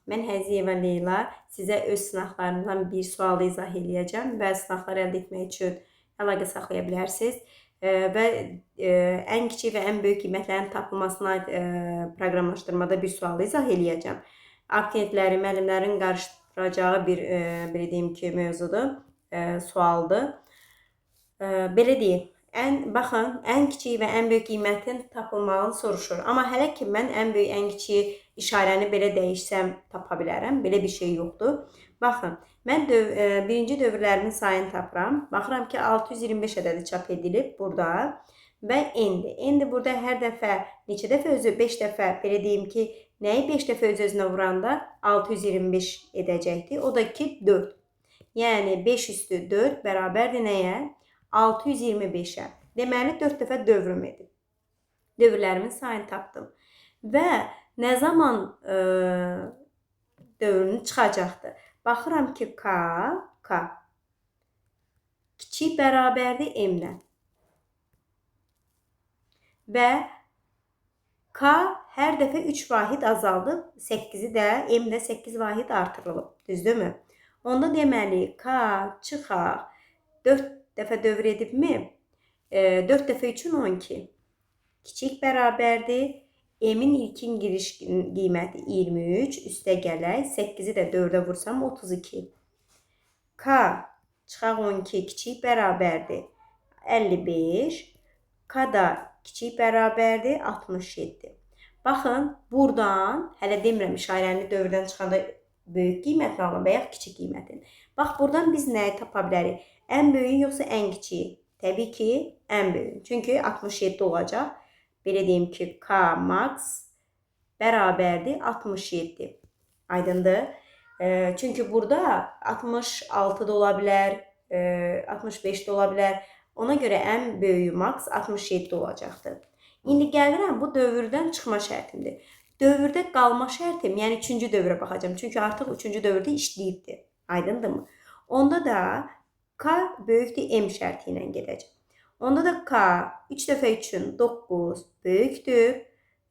Mən Həziyeva Leyla sizə öz sınaqlarından bir sualı izah edəcəm və sınaqları əldə etmək üçün əlaqə saxlaya bilərsiniz. Və ən kiçik və ən böyük qiymətlərin tapılmasına proqramlaşdırmada bir sualı izah edəcəm. Abituriyentləri, müəllimlərin qarışdıracağı bir belə deyim ki, mövzudur, sualdır. Belə deyim. Baxın, ən kiçik və ən böyük qiymətin tapılmağını soruşur. Amma hələ ki mən ən böyük, ən kiçik işarəni belə dəyişsəm tapa bilərəm. Belə bir şey yoxdur. Baxın, mən birinci dövrlərimin sayını tapıram. Baxıram ki 625 ədədi çap edilib burada və endi. Endi burada hər dəfə neçə dəfə özü 5 dəfə belə deyim ki, nəyi 5 dəfə öz-özünə vuranda 625 edəcəkdir. O da ki 4. Yəni 5 üstü 4 bərabərdir nəyə? 625'ə. Deməli 4 dəfə dövrüm edib. Dövrlərimin sayını tapdım. Və nə zaman dövrünü çıxacaqdır? Baxıram ki K kiçik bərabərdir M-lə. Və K hər dəfə 3 vahid azaldıb, 8-i də M-də 8 vahid artırılıb. Düzdürmü? Onda deməli K çıxaq 4 dəfə dövr edibmi? 4 dəfə üçün 12. Kiçik bərabərdir. M-in ilkin giriş qiyməti 23. Üstə gələk. 8-i də 4-ə vursam 32. K çıxaq 12 kiçik bərabərdir. 55. K da kiçik bərabərdir. 67. Baxın, buradan, hələ demirəm işarəni dövrdən çıxanda böyük qiymətini alın və yaxud kiçik qiymətini. Bax, buradan biz nəyi tapa bilərik? Ən böyüyü yoxsa ən kiçiyi? Təbii ki, ən böyüyü. Çünki 67 olacaq. Belə deyim ki, K max bərabərdir 67. Aydındır. Çünki burada 66 da ola bilər, 65 də ola bilər. Ona görə ən böyüyü max 67 olacaqdır. İndi gəlirəm, bu dövrdən çıxma şərtimdir. Dövrdə qalma şərtim, yəni 3-cü dövrə baxacağım. Çünki artıq 3-cü dövrdə işləyibdir. Aydındır mı? Onda da K böyükdür M şərti ilə gedəcək. Onda da K 3 dəfə üçün 9 böyükdür.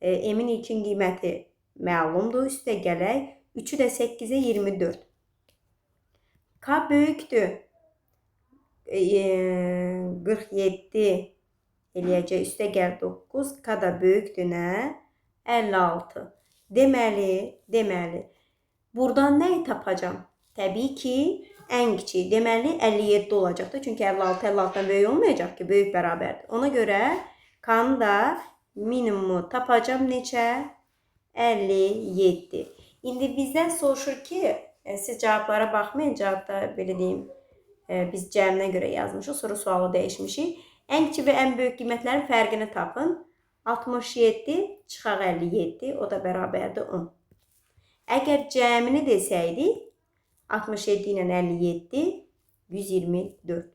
M-in ilkin qiyməti məlumdur. Üstə gələk. 3-ü də 8-ə 24. K böyükdür. 47 eləyəcək. Üstə gəl 9. K da böyükdür nə? 56. Deməli, buradan nəyi tapacam? Təbii ki, ən kiçik. Deməli, 57 olacaqdır. Çünki 56 56-dan böyük olmayacaq ki, böyük bərabərdir. Ona görə K-nı da minimumu tapacam neçə? 57. İndi bizdən soruşur ki, siz cavablara baxmayın, cavabda belə deyim, biz cəminə görə yazmışıq, sonra sualı dəyişmişik. Ən kiçik və ən böyük qiymətlərin fərqini tapın. 67 çıxaq 57, o da bərabərdir 10. Əgər cəmini desəydik, 67 ilə 57, 124.